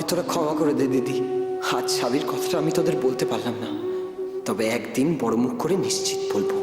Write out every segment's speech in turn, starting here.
তোরা ক্ষমা করে দে দিদি। আজ সাবির কথাটা আমি তোদের বলতে পারলাম না, তবে একদিন বড় মুখ করে নিশ্চিত বলবো।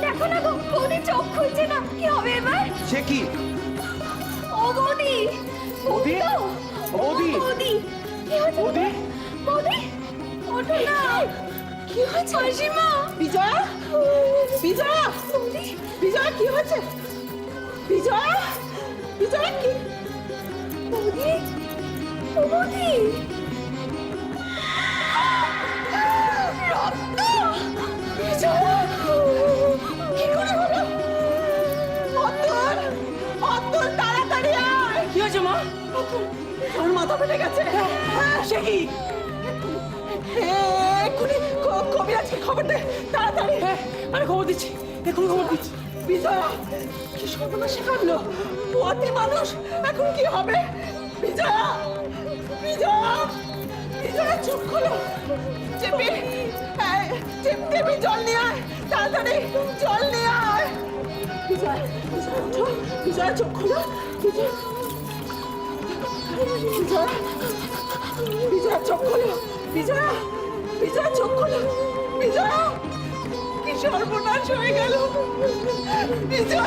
দেখো না গো, বৌদি চোখ খুলছে না, কি হবে এবার? সে কি? ও বৌদি, বৌদি? বৌদি? বৌদি, কি হয়েছে? বৌদি? বৌদি, ওঠো না। কি হয়েছে মাসিমা? বিজয়া, বিজয়া, বৌদি, বিজয়া কি হয়েছে? বিজয়া, বিজয়া কি? বৌদি, ও বৌদি, রক্ত! বিজয়া, কি করে হলো? অতুল, অতুল তাড়াতাড়ি আয়। কি হয়েছে মা? ওর মাথা ফেটে গেছে। সে কি? এক্ষুনি কবিরাজকে খবর দে, তাড়াতাড়ি। আমি খবর দিচ্ছি, এক্ষুনি খবর দিচ্ছি। বিজয়া, কি সর্বনাশে কাটলো? অতি মানুষ, এখন কি হবে? বিজয়া, বিজয়া, বিজয়া চোখ খোলো। চেপি, চেপি জল নিয়ে আয়, তাড়াতাড়ি জল নিয়ে আয়। বিজয়া, বিজয়া ওঠো, বিজয়া চোখ খোলো। বিজয়া, বিজয়া, বিজয়া চোখ খোলো। বিজয়া, বিজয়া চোখ খোলো। বিজয়া, কি সর্বনাশ হয়ে গেল। বিজয়া,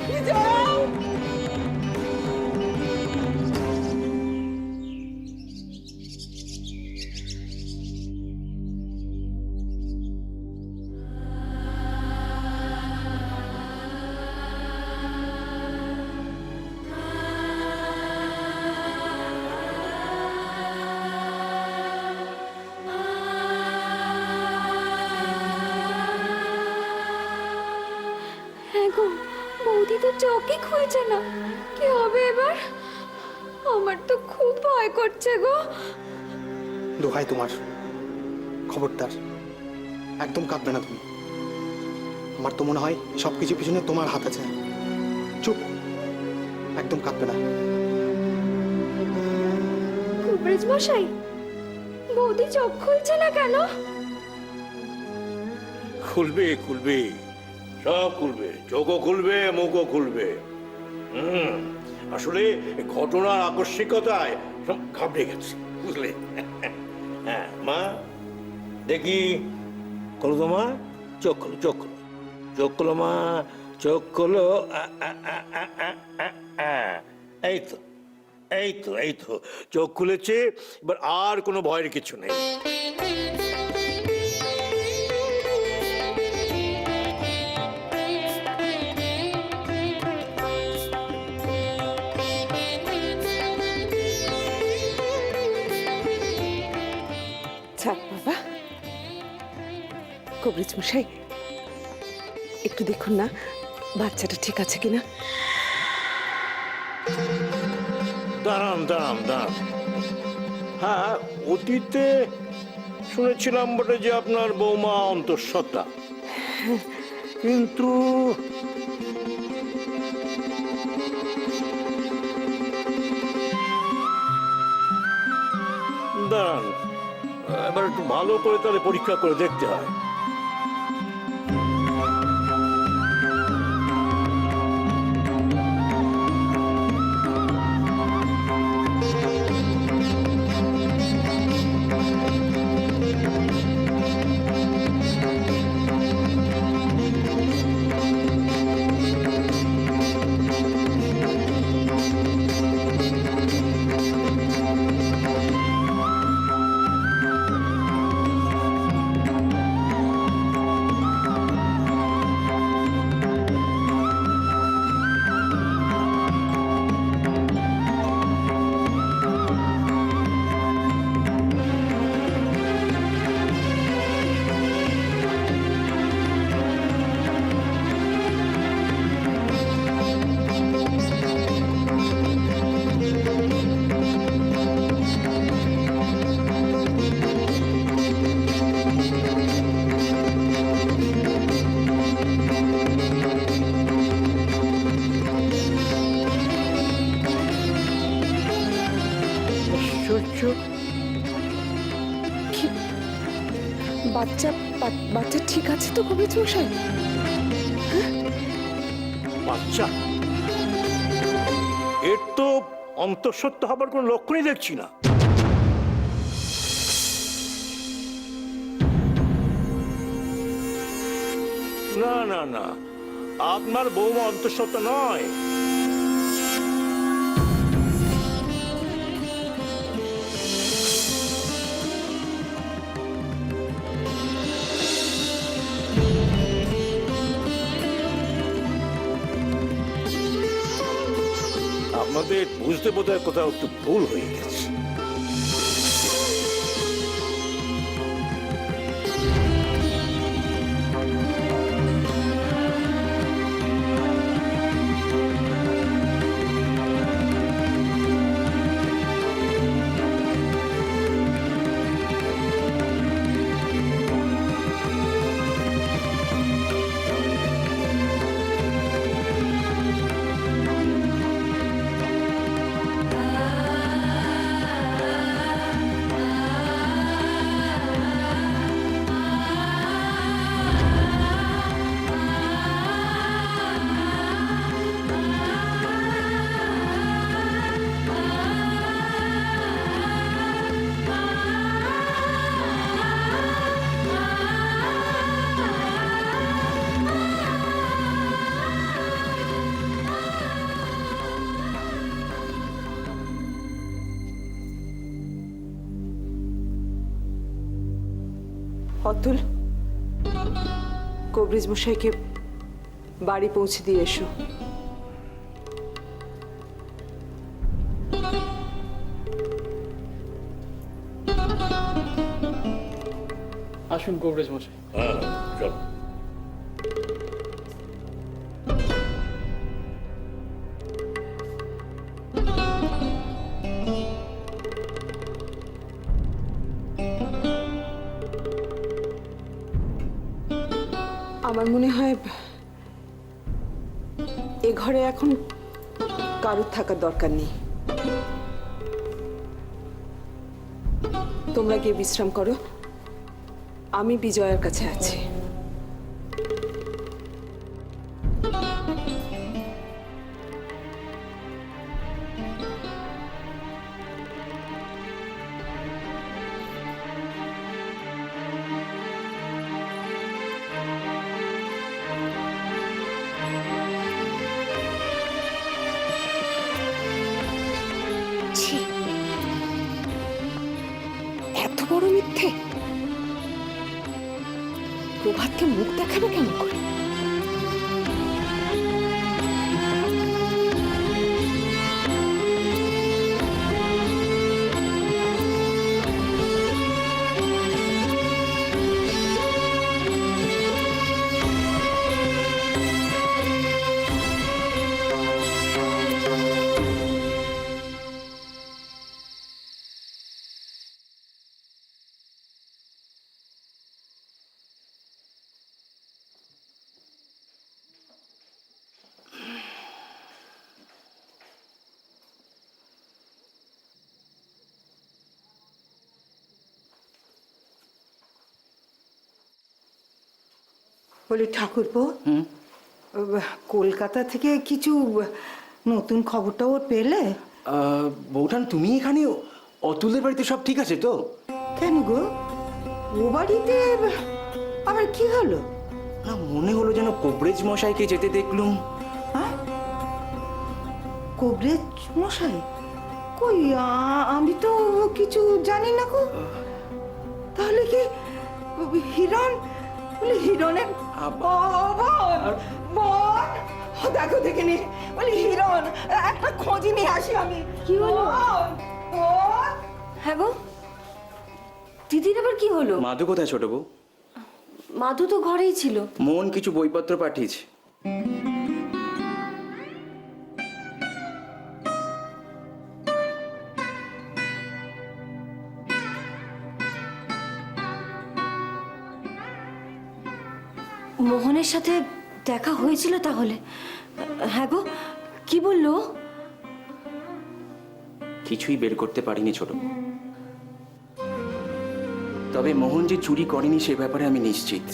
বিজয়া। হ্যাঁ গো, বৌদি তো চোখই খুলছে না, কি হবে এবার? আমার তো খুব ভয় করছে গো। দোহাই তোমার, খবরদার একদম কাঁদবে না তুমি। আমার তো মনে হয় সবকিছু পিছনে তোমার হাত আছে। চুপ, একদম কাঁদবে না। কবিরাজ মশাই, বৌদি চোখ খুলছে না কেন? খুলবে খুলবে, সব খুলবে, চোখও খুলবে, মুখও খুলবে। আসলে ঘটনার আকস্মিকতায় সব ঘাবড়ে গেছে, বুঝলে? হ্যাঁ মা, দেখি খোলো তো মা, চোখ খোলো, চোখ খোলো, চোখ খোলো মা, চোখ খোলো। এই তো, এই তো, এই তো চোখ খুলেছে, এবার আর কোনো ভয়ের কিছু নেই। থাক বাবা। কবিরাজ মশাই, একটু দেখুন না বাচ্চাটা ঠিক আছে কিনা। দাঁড়ান দাঁড়ান দাঁড়ান। হ্যাঁ, অতীতে শুনেছিলাম বটে যে আপনার বৌমা অন্তঃসত্ত্বা, কিন্তু দাঁড়ান, এবার একটু ভালো করে তাহলে পরীক্ষা করে দেখতে হয়। বাচ্চা বাচ্চা ঠিক আছে তো কবিরাজ মশাই? বাচ্চা, এর তো অন্তঃসত্ত্বা হবার কোনো লক্ষণই দেখছি না। না না না, আপনার বৌমা অন্তঃসত্ত্বা নয়। আপনাদের বুঝতে বোধহয় কোথাও একটু ভুল হয়ে গেছে। অতুল, কবিরাজ মশাইকে বাড়ি পৌঁছে দিয়ে এসো। আসুন কবিরাজ মশাই। হ্যাঁ, চল। আমার মনে হয় এ ঘরে এখন কারোর থাকার দরকার নেই। তোমরা গিয়ে বিশ্রাম করো, আমি বিজয়ার কাছে আছি। ছি, এত বড় মিথ্যে! প্রভাতকে মুখ দেখাবে কেমন করে? বলি ঠাকুরপো, কলকাতা থেকে কিছু নতুন খবর টবর পেলে? বৌঠান, তুমি এখানে? অতুলের বাড়িতে সব ঠিক আছে তো? কেন গো, ও বাড়িতে আবার কি হলো? না, মনে হলো যেন কবিরাজ মশাইকে যেতে দেখলুম। হ্যাঁ, কবিরাজ মশাই কই? আমি তো কিছু জানি না গো। তাহলে কি হিরণ? বলি হিরণের বোন, দেখো দেখিনি। বলি হিরণ, একটা খোঁজ নিয়ে আসি আমি। কি হলো? হ্যাঁ গো, দিদির আবার কি হলো? মাধু কোথায় ছোট বউ? মাধু তো ঘরেই ছিল। মন কিছু বইপত্র পাঠিয়েছে। মোহনের সাথে দেখা হয়েছিল তাহলে? হ্যাঁ গো, কি বললো? কিছুই বের করতে পারিনি ছোট বউ। তবে মোহন যে চুরি করেনি সে ব্যাপারে আমি নিশ্চিত।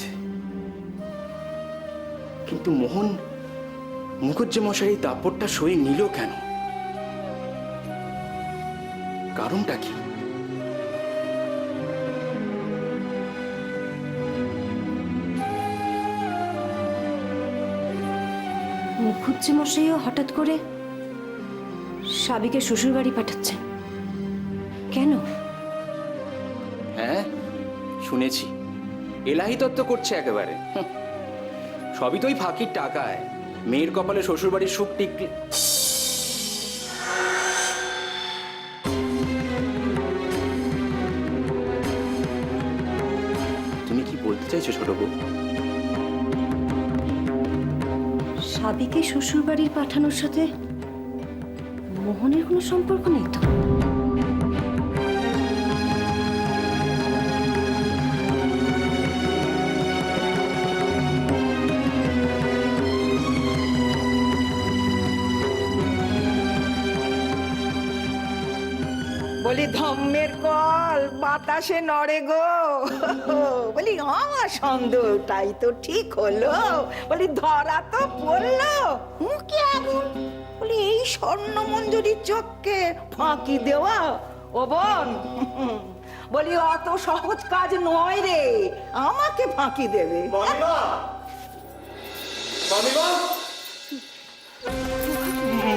কিন্তু মোহন মুখুজ্জে মশাই এই দাপটটা সয়ে নিল কেন? কারণটা কি? মুখুজ্জে মশাইও হঠাৎ করে সাবিকে শ্বশুর বাড়ি পাঠাচ্ছেন কেন? হ্যাঁ, শুনেছি এলাহি তত্ত্ব করছে একেবারে। সবই তো ওই ফাঁকির টাকায়। মেয়ের কপালে শ্বশুরবাড়ির সুখ টিকলে। তুমি কি বলতে চাইছো ছোট বউ? সাবিকে শ্বশুর বাড়ির পাঠানোর সাথে মোহনের কোনো সম্পর্ক নেই তো? বলি ধম্মের কল বাতাসে নড়ে গো। বলি আমার সন্দেহটাই তো ঠিক হলো। বলি ধরা তো পড়লো, মুখে আগুন। বলি এই স্বর্ণ মঞ্জুরির চোখকে ফাঁকি দেওয়া ও বোন, বলি অত সহজ কাজ নয় রে, আমাকে ফাঁকি দেবে।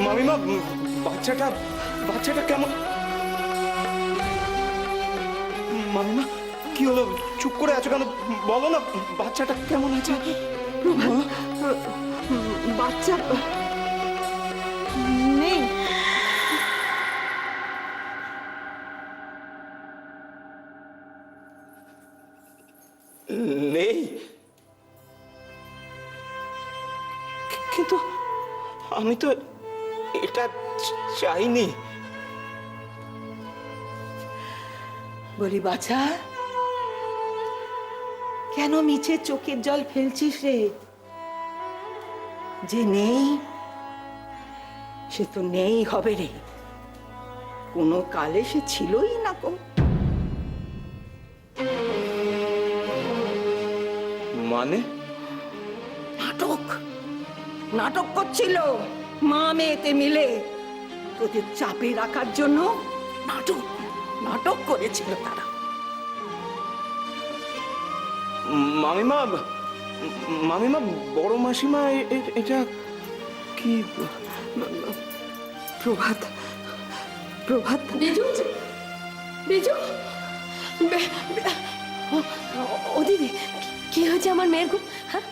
মামিমা, বাচ্চাটা কেমন? মামিমা, কি হলো? চুপ করে আছো কেন? বলো না, বাচ্চাটা কেমন আছে? বাচ্চা নেই। নেই? কিন্তু আমি তো এটা চাইনি। বলি বাছা, কেন মিছে চোখের জল ফেলছিস রে? যে নেই সে তো নেই হবে রে, কোনো কালে সে ছিলই না কো। মানে? নাটক করছিল মা মেয়েতে মিলে, তোদের চাপে রাখার জন্য নাটক করেছিল তারা। মামিমা, বড় মাসিমা, এটা কি? প্রভাত, বিজু, বিজু, ও দিদি, কি হয়েছে আমার মেয়ের গো? হ্যাঁ,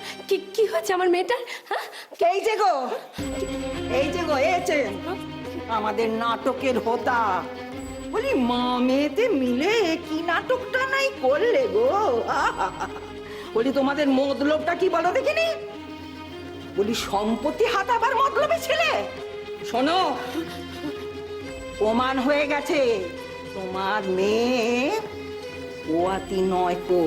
কি হয়েছে আমার মেয়েটার? হ্যাঁ, এই যে গো, এসে আমাদের নাটকের হোতা। বলি মা মেয়েতে মিলে কি নাটকটা নাই করলে গো? বলি তোমাদের মতলবটা কি বলো দেখিনি? বলি সম্পত্তি হাতাবার মতলবে ছেলে। শোনো, প্রমাণ হয়ে গেছে তোমার মেয়ে ওয়াতি নয় কো।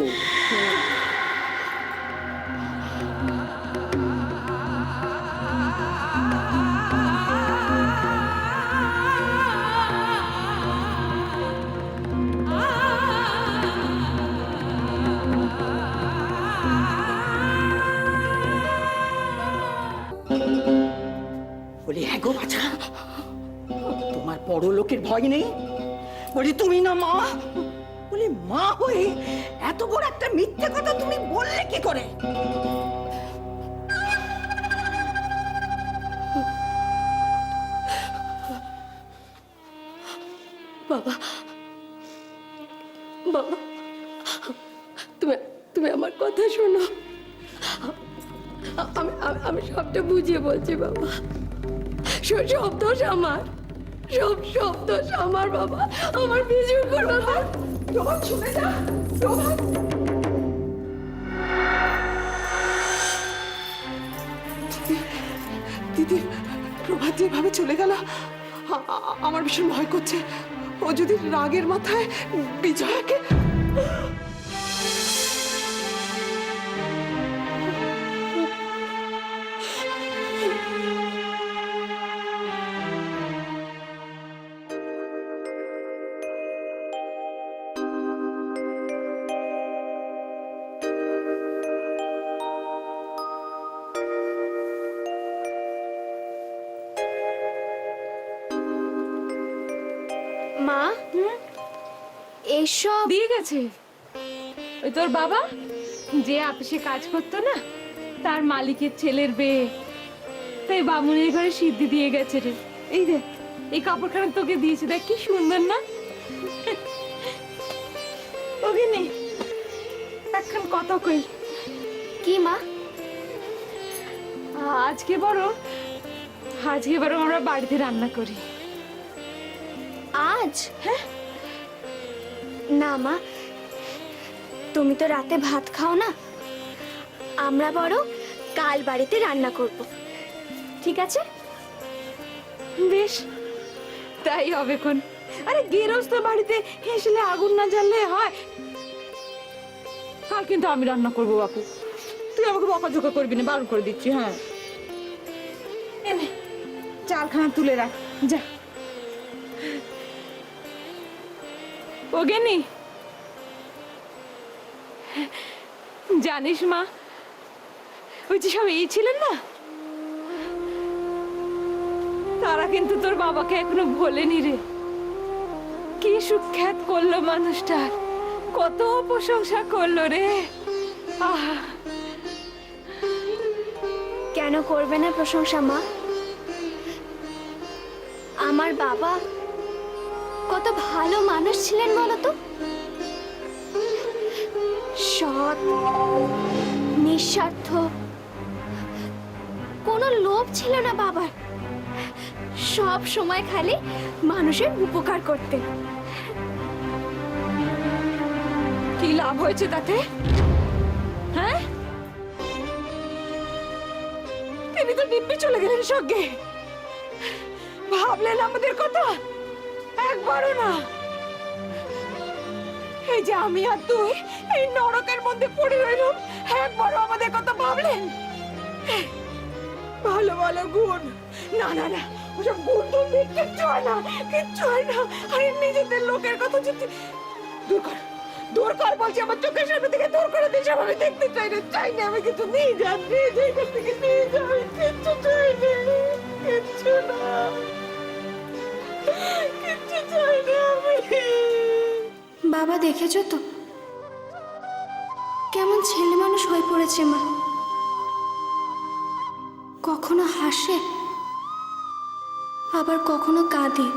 বলি হ্যাঁ গো বাছা, তোমার বড় লোকের ভয় নেই? বলি তুমি না মা? বলি মা হয়ে এত বড় একটা মিথ্যে কথা তুমি বললে কি করে? বাবা, বাবা, তুমি আমার কথা শোনো। আমি সবটা বুঝিয়ে বলছি বাবা। সব দোষ আমার, সব দোষ আমার বাবা, আমার বিজুর উপর বাবা। প্রভাত শুনে যা, প্রভাত। দিদি, প্রভাত যেভাবে চলে গেল আমার ভীষণ ভয় করছে। ও যদি রাগের মাথায় বিজয়াকে... এসব দিয়ে গেছে ওই তোর বাবা যে অফিসে কাজ করতো না, তার মালিকের ছেলের বিয়ে, তাই বামুনের ঘরে সিদ্ধি দিয়ে গেছে রে। এই রে, এই কাপড়খানা তোকে দিয়েছে, দেখ কি সুন্দর না। ওকে নে এখন কত কই। কি মা? আজকে বড় আমরা বাড়িতে রান্না করি। আজ? হ্যাঁ। না মা, তুমি তো রাতে ভাত খাও না, আমরা বড় কাল বাড়িতে রান্না করব, ঠিক আছে? বেশ, তাই হবে কোন। আরে গেরস্ত বাড়িতে হেসলে আগুন না জ্বাললে হয়। কাল কিন্তু আমি রান্না করবো বাপু, তুই আমাকে বকাঝোকা করবি না, বারণ করে দিচ্ছি। হ্যাঁ, এনে চালখানা তুলে রাখ যা। ও গেনি, জানিস মা, ওই যে সব এই ছিলেন না, তারা কিন্তু তোর বাবাকে এখনো ভোলেনি রে। কি সুখ্যাত করলো মানুষটা, কত প্রশংসা করলো রে। আহা, কেন করবে না প্রশংসা মা? আমার বাবা কত ভালো মানুষ ছিলেন বলো তো। সৎ, নিঃস্বার্থ, কোনো লোভ ছিল না বাবার। সব সময় খালি মানুষের উপকার করতেন। কি লাভ হয়েছে তাতে? হ্যাঁ, তিনি তো দিব্যি চলে গেলেন সঙ্গে। ভাবলেন আমাদের কথা? একবারও না। এই যে আমি আর তুই এই নরকের মধ্যে পড়ে রইলাম, একবারও আমাদের কথা ভাবলেন? ভালো ভালো গুণ, না না না, ওসব গুণ তো কিচ্ছু হয় না, কিচ্ছু হয় না। আরে নিজেদের লোকের কথা যদি দূর কর, দূর কর বলছি, আমার চোখের সামনে থেকে দূর করে দিস। আমি দেখতে চাই না, চাই না। আমি কিছু নিয়ে যান, নিয়ে যাই, এখান থেকে নিয়ে যাই, কিচ্ছু চাই না, কিচ্ছু না, কিচ্ছু চাই না আমি। বাবা দেখেছো তো কেমন ছেলে মানুষ হয়ে পড়েছে মা। কখনো হাসে, আবার কখনো কাঁদে।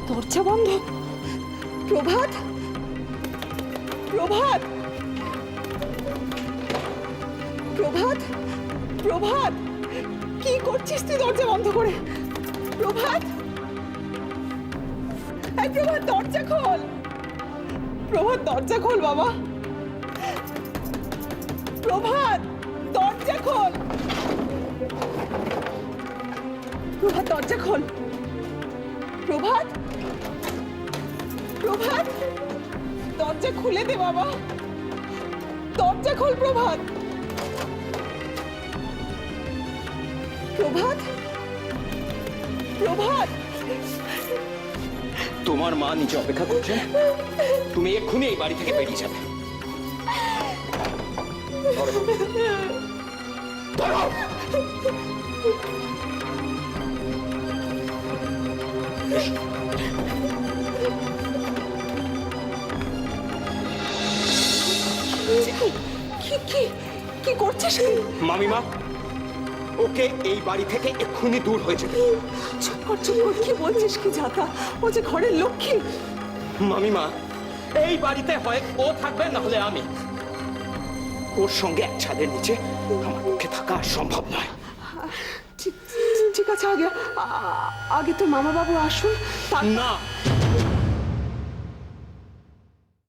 দরজা বন্ধ। প্রভাত, প্রভাত, প্রভাত, প্রভাত, কি করছিস তুই দরজা বন্ধ করে? প্রভাত, এই প্রভাত দরজা খোল। প্রভাত দরজা খোল বাবা। প্রভাত দরজা খোল। প্রভাত দরজা খোল। প্রভাত, প্রভাত দরজা খুলে দে বাবা, দরজা খোল। প্রভাত, প্রভাত, প্রভাত। তোমার মা নিচে অপেক্ষা করছে, তুমি এক্ষুনি এই বাড়ি থেকে বেরিয়ে যাবে। কি কি কি করছিস? মামিমা, ওকে এই বাড়ি থেকে এক্ষুনি দূর হয়ে যাবে। চুপ কর, চুপ কর। কি বলছিস কি যাতা? ও যে ঘরের লক্ষ্মী। মামিমা, এই বাড়িতে হয় ও থাকবে, না হলে আমি। ওর সঙ্গে এক ছাদের নিচে আমার পক্ষে থাকা সম্ভব নয়। ঠিক আছে, আগে তো মামা বাবু আসুন। না,